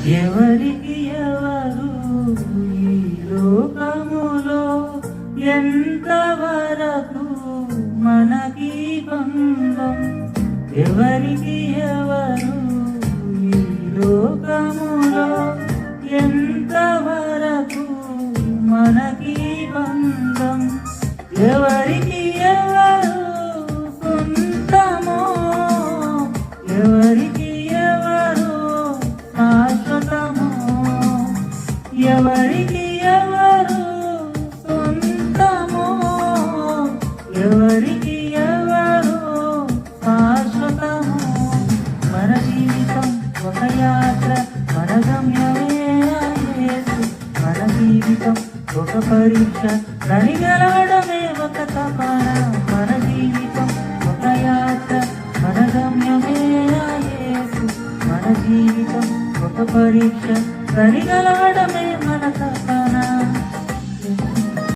ఎవరికి ఎవరు ఈ లోకములో ఎంతవరకు మనకి బంధం? ఎవరికి ఎవరు ఈ లోకములో ఎంతవరకు మనకి బంధం? ఎవరికి ఎవరు సొంతమో, ఎవరికి ఎవరు శాశ్వతమో, ఎవరికి ఎవరు సొంతమో, ఎవరికి ఎవరు శాశ్వతమో. మన జీవితం ఒక యాత్ర, మన గమ్యమే యేసు. మన జీవితం ఒక పరీక్ష, దాని గెలవడమే ఒక తపన. మన జీవితం ఒక యాత్ర, మన గమ్యమే యేసు. మన జీవితం ఒక పరీక్ష, దాని గెలవడమే మన తపన.